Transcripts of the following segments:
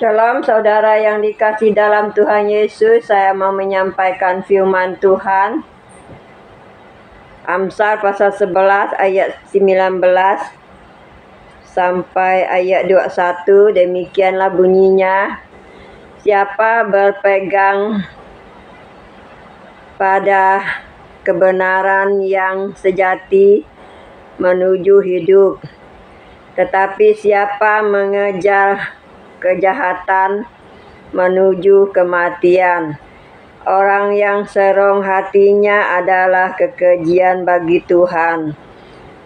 Shalom saudara yang dikasih dalam Tuhan Yesus, saya mau menyampaikan firman Tuhan. Amsal pasal 11 ayat 19 sampai ayat 21, demikianlah bunyinya. Siapa berpegang pada kebenaran yang sejati menuju hidup, tetapi siapa mengejar kejahatan menuju kematian. Orang yang serong hatinya adalah kekejian bagi Tuhan,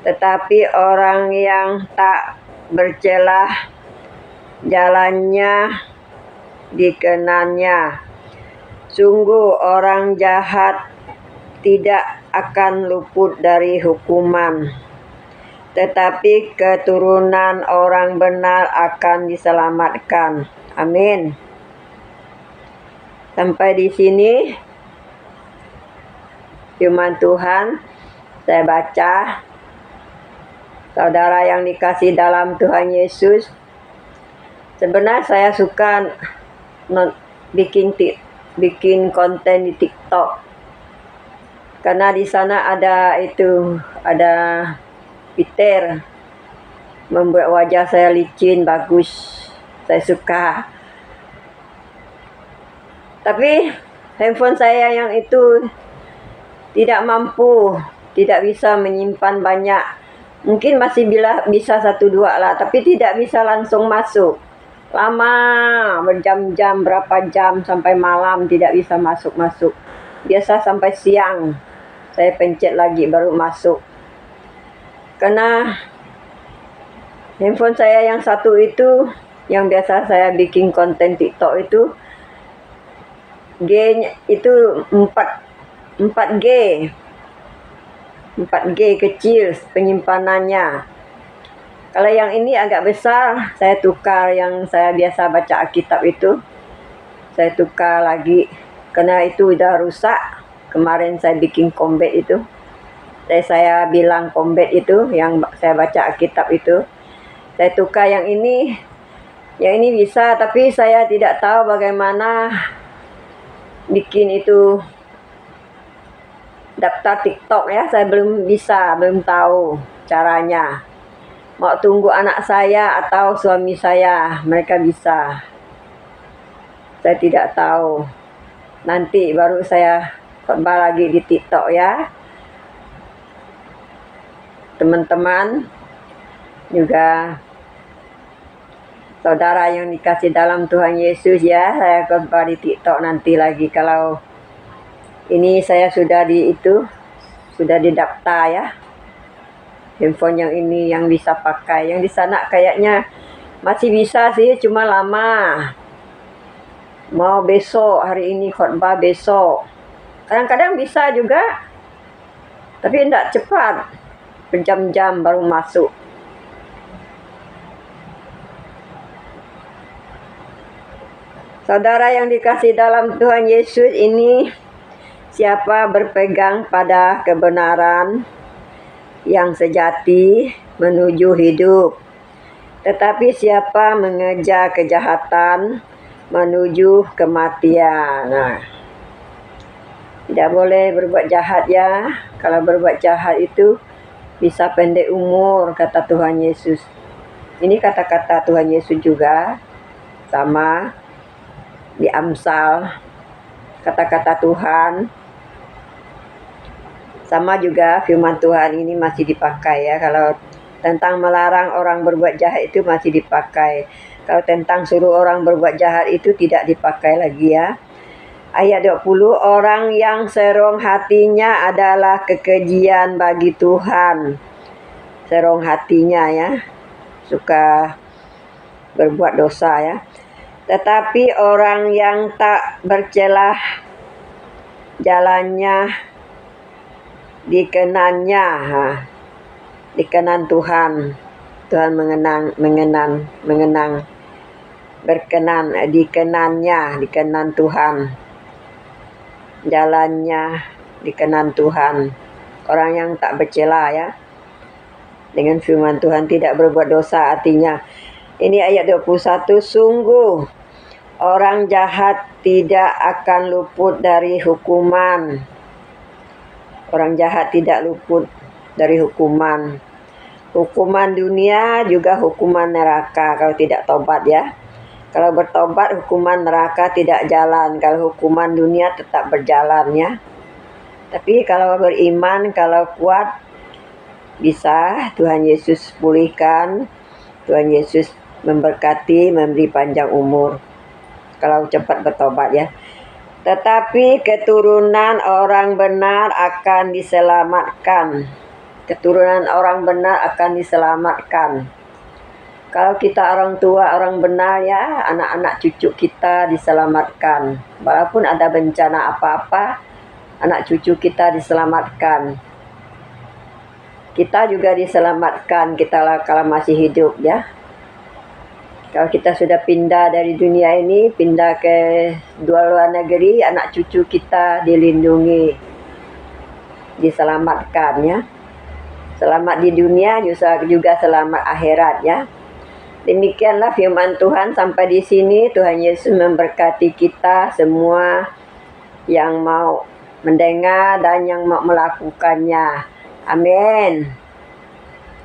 tetapi orang yang tak bercelah jalannya dikenannya. Sungguh orang jahat tidak akan luput dari hukuman, tetapi keturunan orang benar akan diselamatkan. Amin. Sampai di sini firman Tuhan saya baca. Saudara yang dikasih dalam Tuhan Yesus, sebenarnya saya suka bikin konten di TikTok, karena di sana ada Peter membuat wajah saya licin, bagus, saya suka. Tapi handphone saya yang itu tidak mampu, tidak bisa menyimpan banyak. Mungkin masih bisa 1-2 lah, tapi tidak bisa langsung masuk. Lama, berjam-jam, berapa jam sampai malam tidak bisa masuk. Biasa sampai siang saya pencet lagi baru masuk. Karena handphone saya yang satu itu, yang biasa saya bikin konten TikTok itu, G-nya itu 4G kecil penyimpanannya. Kalau yang ini agak besar, saya tukar. Yang saya biasa baca Alkitab itu, saya tukar lagi, karena itu udah rusak. Kemarin saya bikin combat itu, saya bilang combat itu yang saya baca Alkitab itu, saya tukar yang ini. Yang ini bisa, tapi saya tidak tahu bagaimana bikin itu daftar TikTok ya. Saya belum tahu caranya. Mau tunggu anak saya atau suami saya, mereka bisa. Saya tidak tahu. Nanti baru saya khotbah lagi di TikTok ya. Teman-teman juga, saudara yang dikasih dalam Tuhan Yesus ya, saya khotbah di TikTok nanti lagi. Kalau ini saya sudah didaftar ya. Handphone yang ini yang bisa pakai. Yang di sana kayaknya masih bisa sih, cuma lama. Mau besok, hari ini khotbah besok. Kadang-kadang bisa juga, tapi tidak cepat. Berjam-jam baru masuk. Saudara yang dikasih dalam Tuhan Yesus ini, siapa berpegang pada kebenaran yang sejati menuju hidup, tetapi siapa mengejar kejahatan menuju kematian. Nah, tidak boleh berbuat jahat ya. Kalau berbuat jahat itu bisa pendek umur, kata Tuhan Yesus. Ini kata-kata Tuhan Yesus juga, sama di Amsal, kata-kata Tuhan. Sama juga firman Tuhan ini masih dipakai ya. Kalau tentang melarang orang berbuat jahat itu masih dipakai. Kalau tentang suruh orang berbuat jahat itu tidak dipakai lagi ya. Ayat 20, orang yang serong hatinya adalah kekejian bagi Tuhan. Serong hatinya ya, suka berbuat dosa ya. Tetapi orang yang tak bercelah jalannya dikenannya, dikenan Tuhan. Tuhan mengenang, berkenan, dikenan Tuhan. Jalannya dikenan Tuhan. Orang yang tak bercela ya. Dengan firman Tuhan tidak berbuat dosa, artinya ini ayat 21, sungguh Orang jahat tidak akan luput dari hukuman. Orang jahat tidak luput dari hukuman. Hukuman dunia juga hukuman neraka kalau tidak tobat ya. Kalau bertobat hukuman neraka tidak jalan. Kalau hukuman dunia tetap berjalan ya. Tapi kalau beriman, kalau kuat, bisa Tuhan Yesus pulihkan. Tuhan Yesus memberkati, memberi panjang umur. Kalau cepat bertobat ya. Tetapi keturunan orang benar akan diselamatkan. Keturunan orang benar akan diselamatkan. Kalau kita orang tua, orang benar ya, anak-anak cucu kita diselamatkan. Walaupun ada bencana apa-apa, anak cucu kita diselamatkan. Kita juga diselamatkan kita kalau masih hidup ya. Kalau kita sudah pindah dari dunia ini, pindah ke luar negeri, anak cucu kita dilindungi, diselamatkan ya. Selamat di dunia, juga selamat akhirat ya. Demikianlah firman Tuhan sampai di sini. Tuhan Yesus memberkati kita semua yang mau mendengar dan yang mau melakukannya. Amin.